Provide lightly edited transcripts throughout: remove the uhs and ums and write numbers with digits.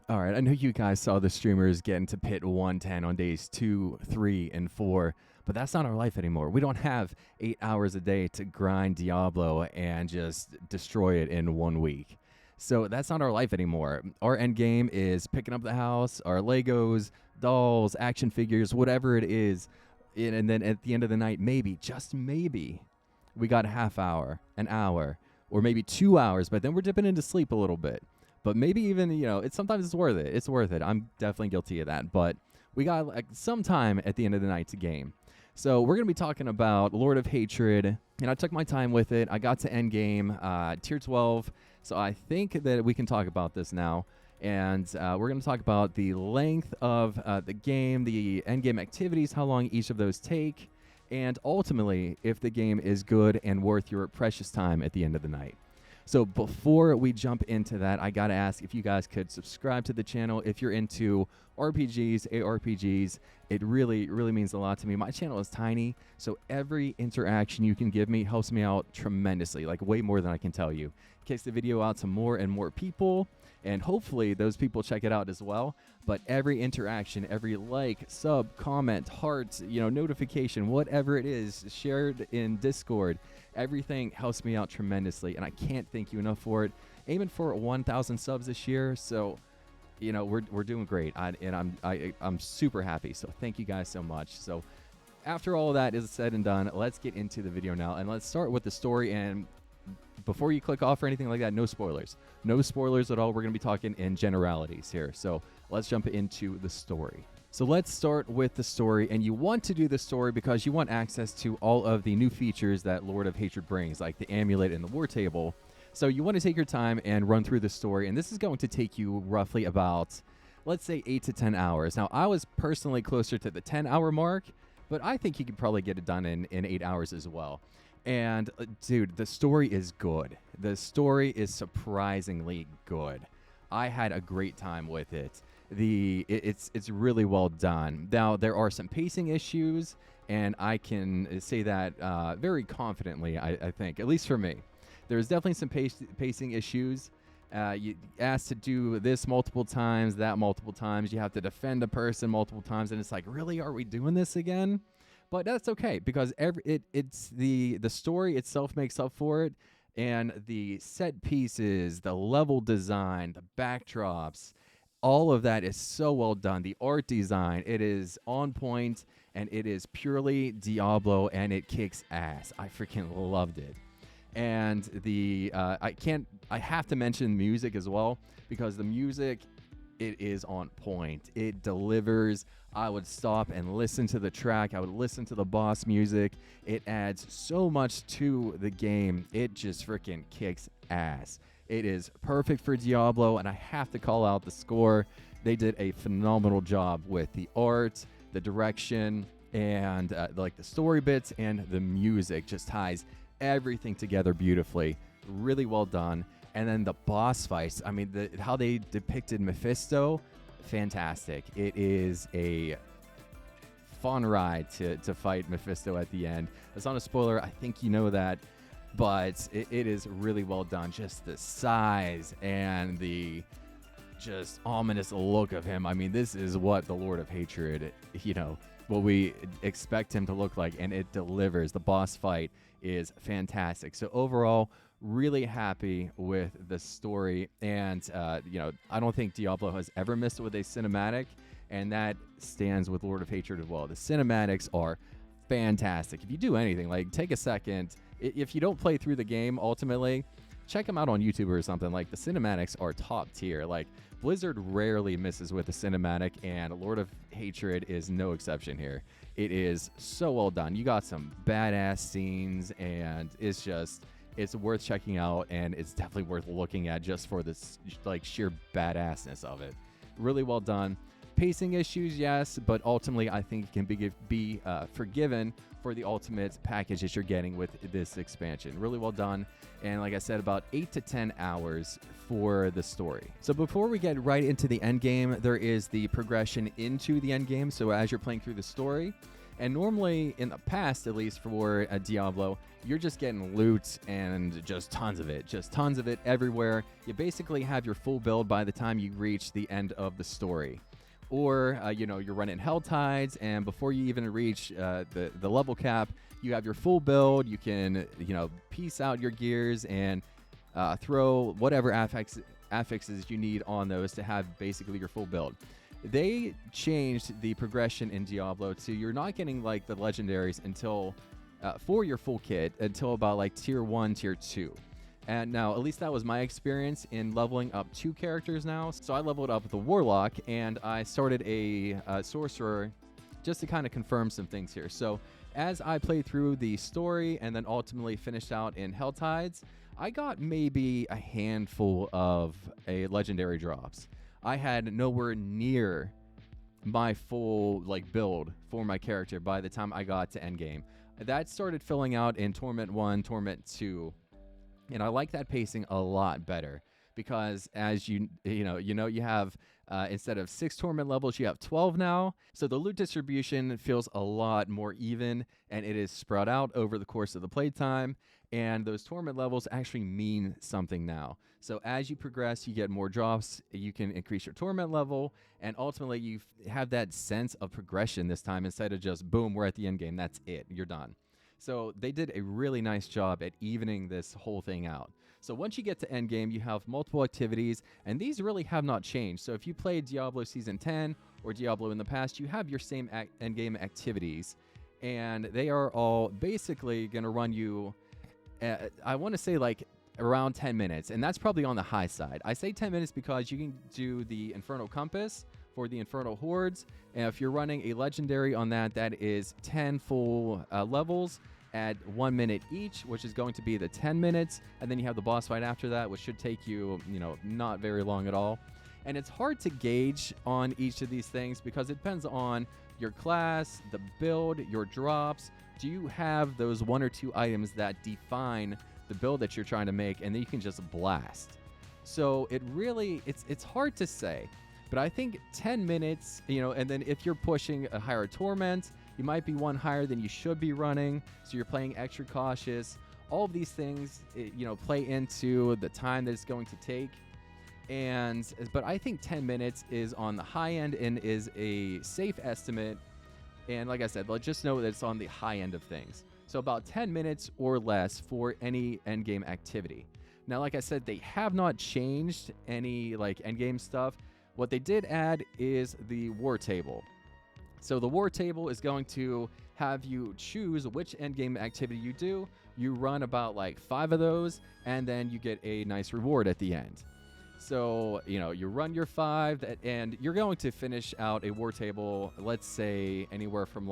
All right, I know you guys saw the streamers getting to pit 110 on days 2, 3, and 4, but that's not our life anymore. We don't have 8 hours a day to grind Diablo and just destroy it in 1 week. So that's not our life anymore. Our end game is picking up the house, our Legos, dolls, action figures, whatever it is. And then at the end of the night, maybe, just maybe, we got a half hour, an hour, or maybe 2 hours, but then we're dipping into sleep a little bit. But maybe even, it's sometimes it's worth it. It's worth it. I'm definitely guilty of that. But we got like some time at the end of the night to game. So we're going to be talking about Lord of Hatred. And I took my time with it. I got to Endgame, Tier 12. So I think that we can talk about this now. And we're going to talk about the length of the game, the endgame activities, how long each of those take, and ultimately if the game is good and worth your precious time at the end of the night. So before we jump into that, I got to ask if you guys could subscribe to the channel. If you're into RPGs, ARPGs, it really, really means a lot to me. My channel is tiny, so every interaction you can give me helps me out tremendously, like way more than I can tell you. It kicks the video out to more and more people, and hopefully those people check it out as well. But every interaction, every like, sub, comment, heart, notification, whatever it is, shared in Discord, everything helps me out tremendously, and I can't thank you enough for it. Aiming for 1,000 subs this year, so we're doing great, I'm super happy. So thank you guys so much. So after all of that is said and done, let's get into the video now, and let's start with the story. And before you click off or anything like that, no spoilers. No spoilers at all. We're going to be talking in generalities here. So let's jump into the story. So let's start with the story, and you want to do the story because you want access to all of the new features that Lord of Hatred brings, like the amulet and the war table. So you want to take your time and run through the story, and this is going to take you roughly about, let's say, 8 to 10 hours. Now, I was personally closer to the 10-hour mark, but I think you could probably get it done in 8 hours as well. And dude, the story is good. The story is surprisingly good. I had a great time with it. It's really well done. Now, there are some pacing issues, and I can say that very confidently, I think, at least for me. There's definitely some pacing issues. You asked to do this multiple times, that multiple times. You have to defend a person multiple times, and it's like, really, are we doing this again? But that's okay, because it's the story itself makes up for it, and the set pieces, the level design, the backdrops, all of that is so well done. The art design, it is on point, and it is purely Diablo, and it kicks ass. I freaking loved it. And I have to mention music as well, because the music, it is on point. It delivers. I would stop and listen to the track. I would listen to the boss music. It adds so much to the game. It just freaking kicks ass. It is perfect for Diablo, and I have to call out the score. They did a phenomenal job with the art, the direction, and like the story bits, and the music just ties everything together beautifully. Really well done. And then the boss fights, I mean, how they depicted Mephisto, fantastic. It is a fun ride to fight Mephisto at the end. It's not a spoiler, I think you know that, but it is really well done. Just the size and the just ominous look of him. I mean, this is what the Lord of Hatred, what we expect him to look like, and it delivers. The boss fight is fantastic. So overall, really happy with the story, and I don't think Diablo has ever missed with a cinematic, and that stands with Lord of Hatred as well. The cinematics are fantastic. If you do anything, like, take a second, if you don't play through the game ultimately, check them out on YouTube or something. Like, the cinematics are top tier. Like, Blizzard rarely misses with a cinematic, and Lord of Hatred is no exception here. It is so well done. You got some badass scenes, and it's worth checking out, and it's definitely worth looking at just for this like sheer badassness of it. Really well done. Pacing issues, yes, but ultimately I think it can be forgiven for the ultimate package that you're getting with this expansion. Really well done, and like I said, about 8 to 10 hours for the story. So before we get right into the end game, there is the progression into the end game. So as you're playing through the story, And normally, in the past, at least for a Diablo, you're just getting loot and just tons of it everywhere. You basically have your full build by the time you reach the end of the story. Or, you're running Hell Tides, and before you even reach the level cap, you have your full build. You can, piece out your gears and throw whatever affixes you need on those to have basically your full build. They changed the progression in Diablo to you're not getting like the legendaries until for your full kit until about like tier 1, tier 2. And now, at least that was my experience in leveling up 2 characters now. So I leveled up the Warlock, and I started a Sorcerer just to kind of confirm some things here. So as I played through the story and then ultimately finished out in Hell Tides, I got maybe a handful of legendary drops. I had nowhere near my full build for my character by the time I got to Endgame. That started filling out in Torment 1, Torment 2, and I like that pacing a lot better because as you have instead of 6 Torment levels, you have 12 now. So the loot distribution feels a lot more even, and it is spread out over the course of the playtime. And those Torment levels actually mean something now. So as you progress, you get more drops, you can increase your Torment level, and ultimately you have that sense of progression this time instead of just, boom, we're at the end game, that's it, you're done. So they did a really nice job at evening this whole thing out. So once you get to Endgame, you have multiple activities, and these really have not changed. So if you played Diablo Season 10 or Diablo in the past, you have your same Endgame activities, and they are all basically going to run you, I want to say around 10 minutes, and that's probably on the high side. I say 10 minutes because you can do the Infernal Compass for the Infernal Hordes, and if you're running a legendary on that, that is 10 full levels at 1 minute each, which is going to be the 10 minutes, and then you have the boss fight after that, which should take you, not very long at all. And it's hard to gauge on each of these things because it depends on your class, the build, your drops. Do you have those 1 or 2 items that define the build that you're trying to make, and then you can just blast? So it's hard to say, but I think 10 minutes, and then if you're pushing a higher Torment, you might be one higher than you should be running, so you're playing extra cautious. All of these things, play into the time that it's going to take. But I think 10 minutes is on the high end and is a safe estimate. And like I said, just know that it's on the high end of things. So about 10 minutes or less for any endgame activity. Now, like I said, they have not changed any endgame stuff. What they did add is the war table. So the war table is going to have you choose which endgame activity you do. You run about 5 of those, and then you get a nice reward at the end. So, you run your 5, and you're going to finish out a war table, let's say anywhere from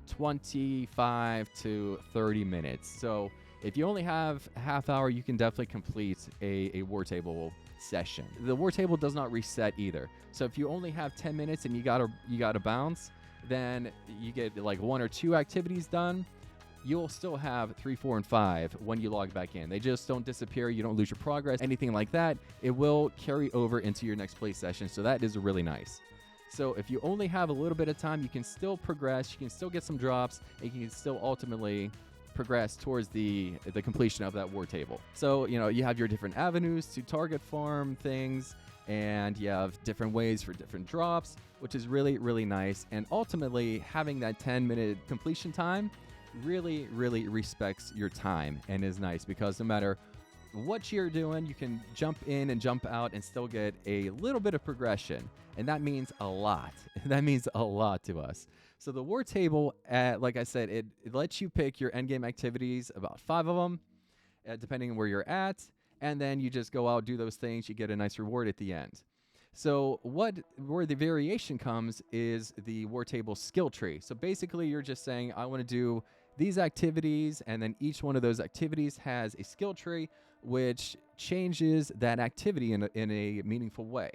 25 to 30 minutes. So if you only have a half hour, you can definitely complete a war table session. The war table does not reset either. So if you only have 10 minutes and you gotta bounce, then you get 1 or 2 activities done. You'll still have 3, 4, and 5 when you log back in. They just don't disappear. You don't lose your progress, anything like that. It will carry over into your next play session. So that is really nice. So if you only have a little bit of time, you can still progress. You can still get some drops, and you can still ultimately progress towards the completion of that war table. So, you have your different avenues to target farm things, and you have different ways for different drops, which is really, really nice. And ultimately, having that 10-minute completion time really, really respects your time and is nice because no matter what you're doing, you can jump in and jump out and still get a little bit of progression. And that means a lot. That means a lot to us. So the war table, like I said, it lets you pick your endgame activities, about 5 of them, depending on where you're at. And then you just go out, do those things. You get a nice reward at the end. So where the variation comes is the war table skill tree. So basically, you're just saying, I want to do these activities, and then each one of those activities has a skill tree, which changes that activity in a meaningful way.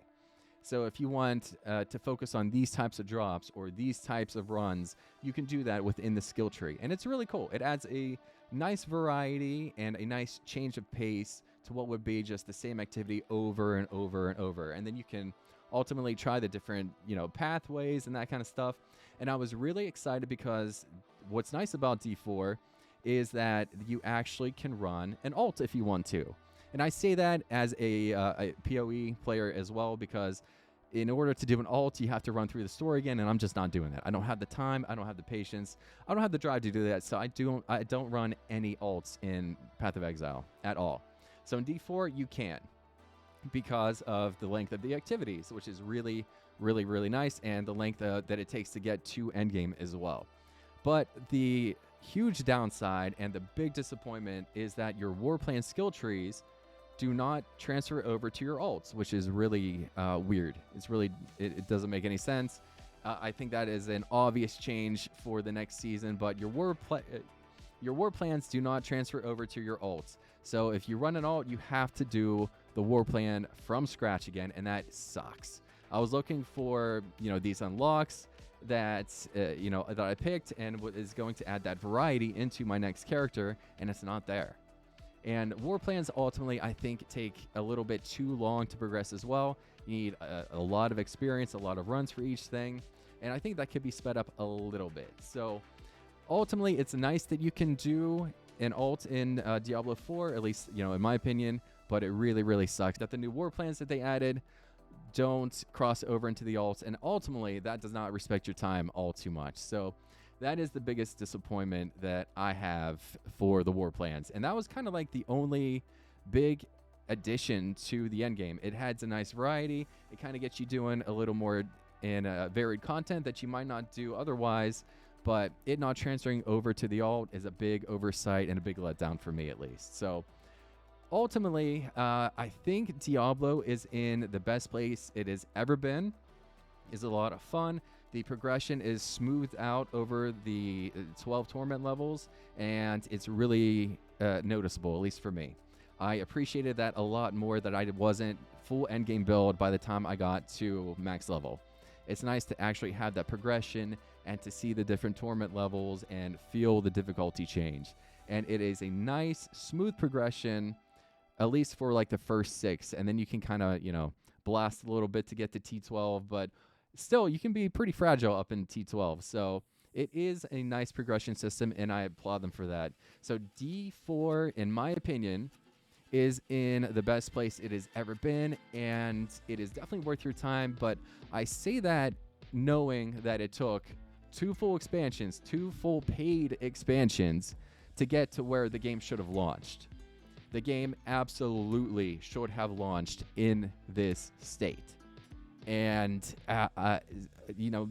So if you want to focus on these types of drops or these types of runs, you can do that within the skill tree. And it's really cool. It adds a nice variety and a nice change of pace to what would be just the same activity over and over and over. And then you can ultimately try the different, pathways and that kind of stuff. And I was really excited because what's nice about D4 is that you actually can run an alt if you want to. And I say that as a PoE player as well, because in order to do an alt, you have to run through the story again, and I'm just not doing that. I don't have the time. I don't have the patience. I don't have the drive to do that, so I don't run any alts in Path of Exile at all. So in D4, you can, because of the length of the activities, which is really, really, really nice, and the length that it takes to get to Endgame as well. But the huge downside and the big disappointment is that your war plan skill trees do not transfer over to your alts, which is really weird. It doesn't make any sense. I think that is an obvious change for the next season, but your war plans do not transfer over to your alts. So if you run an alt, you have to do the war plan from scratch again, and that sucks. I was looking for, these unlocks that I picked and is going to add that variety into my next character, and it's not there. And war plans ultimately, I think, take a little bit too long to progress as well. You need a lot of experience, a lot of runs for each thing, and I think that could be sped up a little bit. So ultimately, it's nice that you can do an alt in Diablo 4, at least, in my opinion, but it really, really sucks that the new war plans that they added don't cross over into the alts, and ultimately, that does not respect your time all too much. So that is the biggest disappointment that I have for the war plans. And that was kind of like the only big addition to the end game. It adds a nice variety. It kind of gets you doing a little more in varied content that you might not do otherwise. But it not transferring over to the alt is a big oversight and a big letdown for me, at least. So ultimately, I think Diablo is in the best place it has ever been. It's a lot of fun. The progression is smoothed out over the 12 torment levels, and it's really noticeable, at least for me. I appreciated that a lot more, that I wasn't full endgame build by the time I got to max level. It's nice to actually have that progression and to see the different torment levels and feel the difficulty change. And it is a nice, smooth progression, at least for like the first 6, and then you can kind of, blast a little bit to get to T12, but still, you can be pretty fragile up in T12. So it is a nice progression system, and I applaud them for that. So D4, in my opinion, is in the best place it has ever been, and it is definitely worth your time. But I say that knowing that it took 2 full expansions, 2 full paid expansions, to get to where the game should have launched. The game absolutely should have launched in this state. And,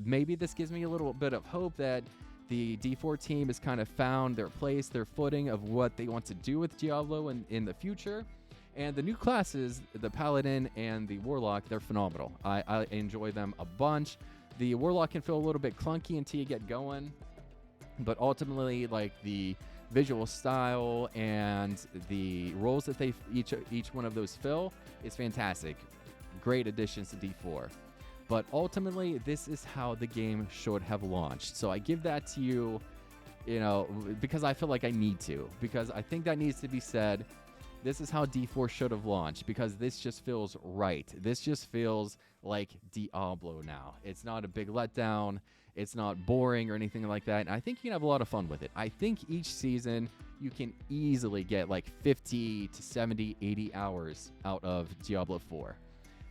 maybe this gives me a little bit of hope that the D4 team has kind of found their place, their footing of what they want to do with Diablo in the future. And the new classes, the Paladin and the Warlock, they're phenomenal. I enjoy them a bunch. The Warlock can feel a little bit clunky until you get going. But ultimately, like, the visual style and the roles that they each one of those fill is fantastic. Great additions to D4. But ultimately, this is how the game should have launched. So I give that to you, because I feel like I need to. Because I think that needs to be said. This is how D4 should have launched, because this just feels right. This just feels like Diablo now. It's not a big letdown. It's not boring or anything like that. And I think you can have a lot of fun with it. I think each season you can easily get like 50 to 70, 80 hours out of Diablo 4.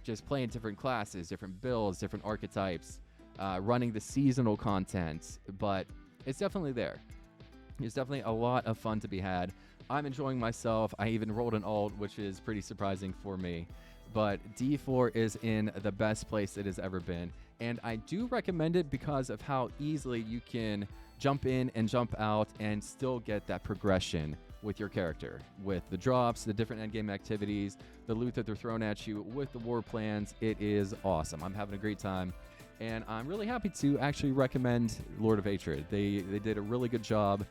Just playing different classes, different builds, different archetypes, running the seasonal content. But it's definitely there. There's definitely a lot of fun to be had. I'm enjoying myself. I even rolled an alt, which is pretty surprising for me. But D4 is in the best place it has ever been. And I do recommend it because of how easily you can jump in and jump out and still get that progression with your character. With the drops, the different endgame activities, the loot that they're throwing at you, with the war plans, it is awesome. I'm having a great time. And I'm really happy to actually recommend Lord of Hatred. They did a really good job.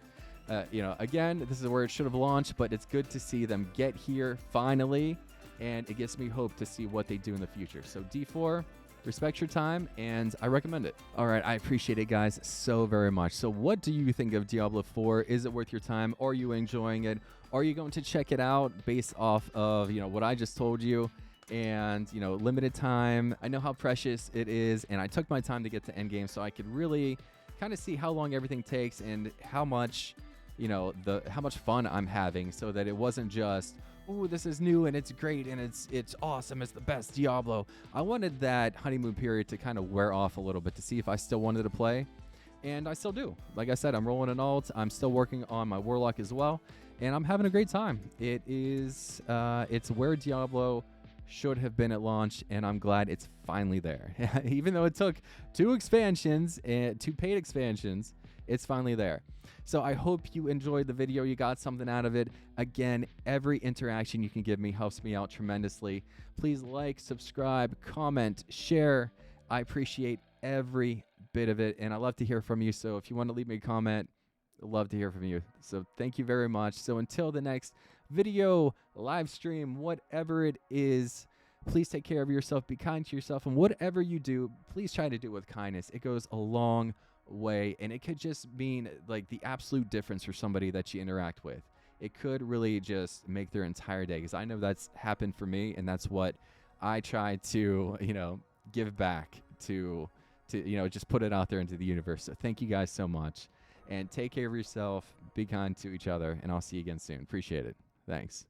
Again, this is where it should have launched, but it's good to see them get here finally, and it gives me hope to see what they do in the future. So D4, respect your time, and I recommend it. All right, I appreciate it, guys, so very much. So what do you think of Diablo 4? Is it worth your time? Are you enjoying it? Are you going to check it out based off of what I just told you? and limited time. I know how precious it is, and I took my time to get to Endgame so I could really kind of see how long everything takes and how much how much fun I'm having, so that it wasn't just, oh, this is new and it's great and it's awesome, it's the best Diablo. I wanted that honeymoon period to kind of wear off a little bit to see if I still wanted to play, and I still do. Like I said, I'm rolling an alt. I'm still working on my Warlock as well, and I'm having a great time. It's where Diablo should have been at launch, and I'm glad it's finally there. Even though it took 2 expansions and 2 paid expansions, it's finally there. So I hope you enjoyed the video. You got something out of it. Again, every interaction you can give me helps me out tremendously. Please like, subscribe, comment, share. I appreciate every bit of it, and I love to hear from you. So if you want to leave me a comment, I'd love to hear from you. So thank you very much. So until the next video, live stream, whatever it is, please take care of yourself. Be kind to yourself, and whatever you do, please try to do it with kindness. It goes a long way, and it could just mean like the absolute difference for somebody that you interact with. It could really just make their entire day, because I know that's happened for me, and that's what I try to give back to just put it out there into the universe. So thank you guys so much, and take care of yourself. Be kind to each other, and I'll see you again soon. Appreciate it. Thanks.